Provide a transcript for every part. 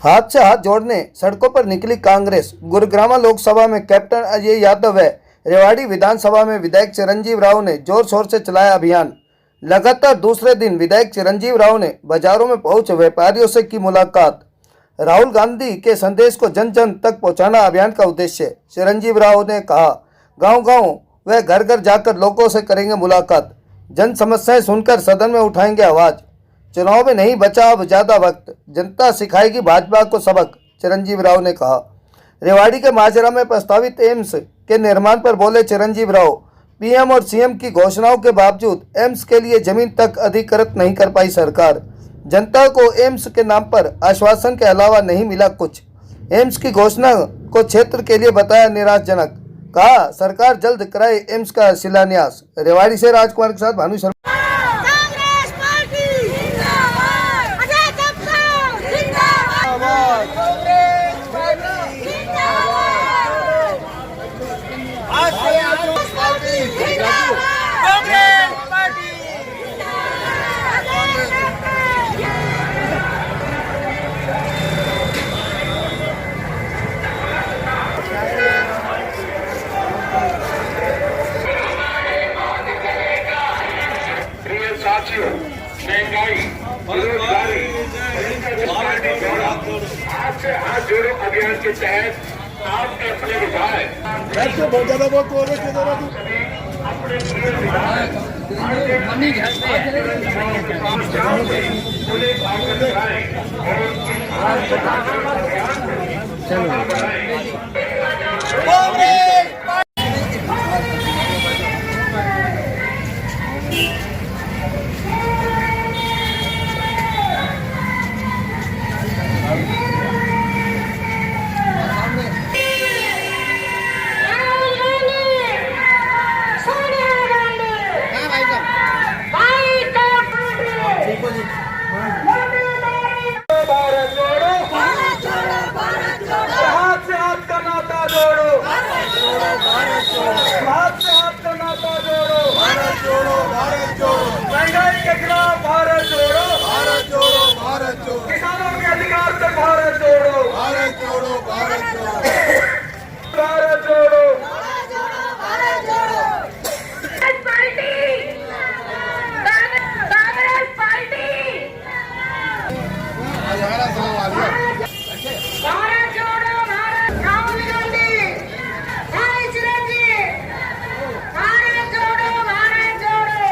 हाथ से हाथ जोड़ने सड़कों पर निकली कांग्रेस। गुरुग्राम लोकसभा में कैप्टन अजय यादव व रेवाड़ी विधानसभा में विधायक चिरंजीव राव ने जोर शोर से चलाया अभियान। लगातार दूसरे दिन विधायक चिरंजीव राव ने बाजारों में पहुंच व्यापारियों से की मुलाकात। राहुल गांधी के संदेश को जन जन तक पहुंचाना अभियान का उद्देश्य। चिरंजीव राव ने कहा, गांव-गांव व घर-घर जाकर लोगों से करेंगे मुलाकात। जन समस्याएं सुनकर सदन में उठाएंगे आवाज। चुनाव में नहीं बचा अब ज्यादा वक्त, जनता सिखाएगी भाजपा को सबक, चिरंजीव राव ने कहा। रेवाड़ी के माजरा में प्रस्तावित एम्स के निर्माण पर बोले चिरंजीव राव, पीएम और सीएम की घोषणाओं के बावजूद एम्स के लिए जमीन तक अधिकृत नहीं कर पाई सरकार। जनता को एम्स के नाम पर आश्वासन के अलावा नहीं मिला कुछ। एम्स की घोषणा को क्षेत्र के लिए बताया निराशाजनक। कहा, सरकार जल्द कराए एम्स का शिलान्यास। रेवाड़ी से राजकुमार के साथ भानु शर्मा। महंगाई, बेरोजगारी, हाथ से हाथ जोड़ो अभियान के तहत आपके अपने विधायक महंगाई के खिलाफ भारत जोड़ो, भारत जोड़ो, भारत जोड़ो, किसानों के अधिकार से भारत जोड़ो, भारत जोड़ो, भारत जोड़ो, भारत जोड़ो, भारत जोड़ो। कांग्रेस पार्टी भारत जोड़ो, भारत। राहुल गांधी, भाई चिरंजीव, भारत जोड़ो, भारत जोड़ो,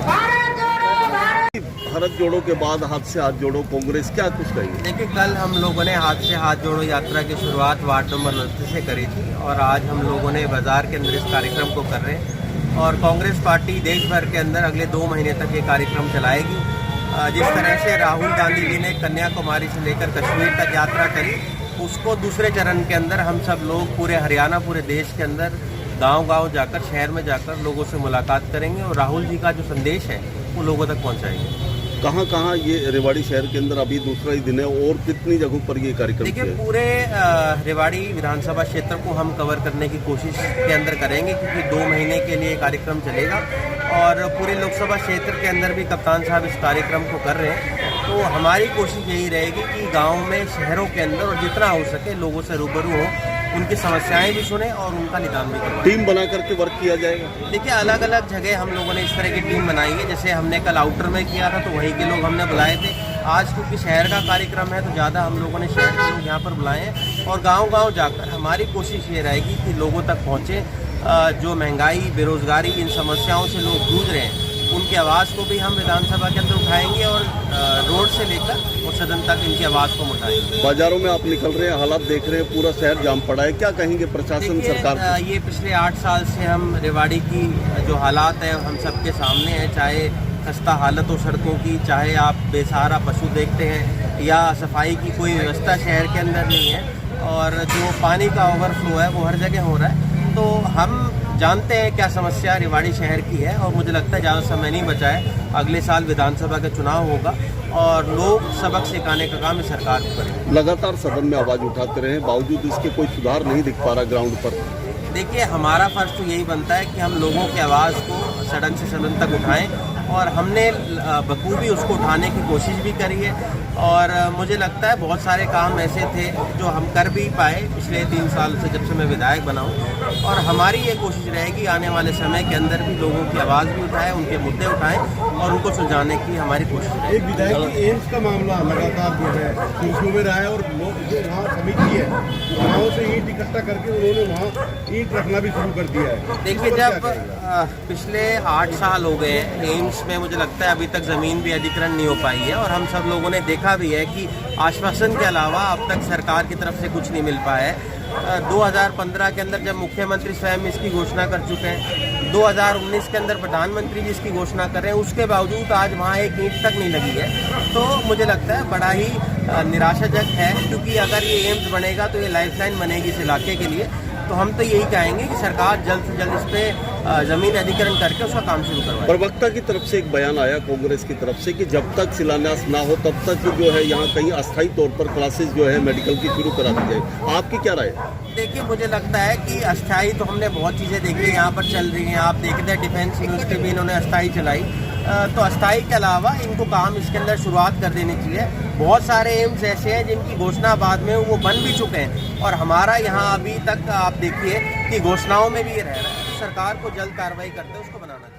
भारत जोड़ो, भारत। भारत जोड़ो के बाद हाथ से हाथ जोड़ो कांग्रेस, क्या कुछ कहेंगे? देखिए, कल हम लोगों ने हाथ से हाथ जोड़ो यात्रा की शुरुआत वार्ड नंबर 29 से करी थी और आज हम लोगों ने बाजार के अंदर इस कार्यक्रम को कर रहे हैं और कांग्रेस पार्टी देश भर के अंदर अगले 2 महीने तक ये कार्यक्रम चलाएगी। जिस तरह से राहुल गांधी जी ने कन्याकुमारी से लेकर कश्मीर तक यात्रा करी, उसको दूसरे चरण के अंदर हम सब लोग पूरे हरियाणा, पूरे देश के अंदर गांव-गांव जाकर, शहर में जाकर लोगों से मुलाकात करेंगे और राहुल जी का जो संदेश है वो लोगों तक पहुंचाएंगे। कहाँ कहाँ ये रेवाड़ी शहर के अंदर अभी दूसरा ही दिन है और कितनी जगहों पर ये कार्यक्रम? देखिए, पूरे रेवाड़ी विधानसभा क्षेत्र को हम कवर करने की कोशिश के अंदर करेंगे क्योंकि 2 महीने के लिए कार्यक्रम चलेगा और पूरे लोकसभा क्षेत्र के अंदर भी कप्तान साहब इस कार्यक्रम को कर रहे हैं। तो हमारी कोशिश यही रहेगी कि गाँव में, शहरों के अंदर और जितना हो सके लोगों से रूबरू हो, उनकी समस्याएं भी सुने और उनका निदान भी करें। टीम बना करके वर्क किया जाएगा। देखिए, अलग अलग जगह हम लोगों ने इस तरह की टीम बनाई है। जैसे हमने कल आउटर में किया था तो वहीं के लोग हमने बुलाए थे। आज क्योंकि शहर का कार्यक्रम है तो ज़्यादा हम लोगों ने शहर के लोग यहाँ पर बुलाए हैं और गांव-गांव जाकर हमारी कोशिश ये रहेगी कि लोगों तक पहुँचे। जो महंगाई, बेरोजगारी, इन समस्याओं से लोग जूझ रहे हैं, उनकी आवाज़ को भी हम विधानसभा के अंदर उठाएंगे और रोड से लेकर और सदन तक इनकी आवाज़ को उठाएंगे। बाजारों में आप निकल रहे हैं, हालात देख रहे हैं, पूरा शहर जाम पड़ा है, क्या कहेंगे प्रशासन, सरकार? ये पिछले 8 साल से हम रेवाड़ी की जो हालात है हम सबके सामने है, चाहे खस्ता हालत हो सड़कों की, चाहे आप बेसहारा पशु देखते हैं या सफाई की कोई व्यवस्था शहर के अंदर नहीं है और जो पानी का ओवरफ्लो है वो हर जगह हो रहा है। तो हम जानते हैं क्या समस्या रेवाड़ी शहर की है और मुझे लगता है ज़्यादा समय नहीं बचा है। अगले साल विधानसभा का चुनाव होगा और लोग सबक सिखाने का काम इस सरकार को करेंगे। लगातार सदन में आवाज़ उठाते रहे, बावजूद इसके कोई सुधार नहीं दिख पा रहा ग्राउंड पर। देखिए, हमारा फर्ज तो यही बनता है कि हम लोगों की आवाज़ को सड़क से सदन तक उठाएं और हमने बखूबी उसको उठाने की कोशिश भी करी है। और मुझे लगता है बहुत सारे काम ऐसे थे जो हम कर भी पाए पिछले 3 साल से, जब से मैं विधायक बना हूँ। और हमारी ये कोशिश रहेगी आने वाले समय के अंदर भी लोगों की आवाज़ भी उठाएं, उनके मुद्दे उठाएं और उनको सुलझाने की हमारी कोशिश रहेगी। एक विधायक की एम्स का मामला लगातार जो है सुर्खियों में रहा है और लोग जो वहाँ समिति है वहाँ से ईंट इकट्ठा करके उन्होंने वहाँ ईंट रखना भी शुरू कर दिया है। देखिए, जब पिछले 8 साल हो गए हैं एम्स में, मुझे लगता है अभी तक ज़मीन भी अधिग्रहण नहीं हो पाई है। और हम सब लोगों ने देखा भी है कि आश्वासन के अलावा अब तक सरकार की तरफ से कुछ नहीं मिल पाया है। 2015 के अंदर जब मुख्यमंत्री स्वयं इसकी घोषणा कर चुके हैं, 2019 के अंदर प्रधानमंत्री जी इसकी घोषणा कर रहे हैं, उसके बावजूद आज वहाँ एक ईंट तक नहीं लगी है। तो मुझे लगता है बड़ा ही निराशाजनक है, क्योंकि अगर ये एम्स बनेगा तो ये लाइफलाइन बनेगी इस इलाके के लिए। तो हम तो यही कहेंगे कि सरकार जल्द से जल्द इस पर ज़मीन अधिग्रहण करके उसका काम शुरू करवाए। प्रवक्ता की तरफ से एक बयान आया कांग्रेस की तरफ से कि जब तक शिलान्यास ना हो तब तक जो है यहाँ कहीं अस्थायी तौर पर क्लासेस जो है मेडिकल की शुरू करा दी जाए। आपकी क्या राय है? देखिए, मुझे लगता है कि अस्थायी तो हमने बहुत चीज़ें देखी यहाँ पर चल रही हैं। आप देखते हैं डिफेंस यूनिवर्सिटी भी इन्होंने अस्थायी चलाई। तो अस्थायी के अलावा इनको काम इसके अंदर शुरुआत कर देनी चाहिए। बहुत सारे एम्स ऐसे हैं जिनकी घोषणा बाद में वो बन भी चुके हैं और हमारा यहाँ अभी तक आप देखिए कि घोषणाओं में भी ये रह रहा है। सरकार को जल्द कार्रवाई करते हैं उसको बनाना चाहिए।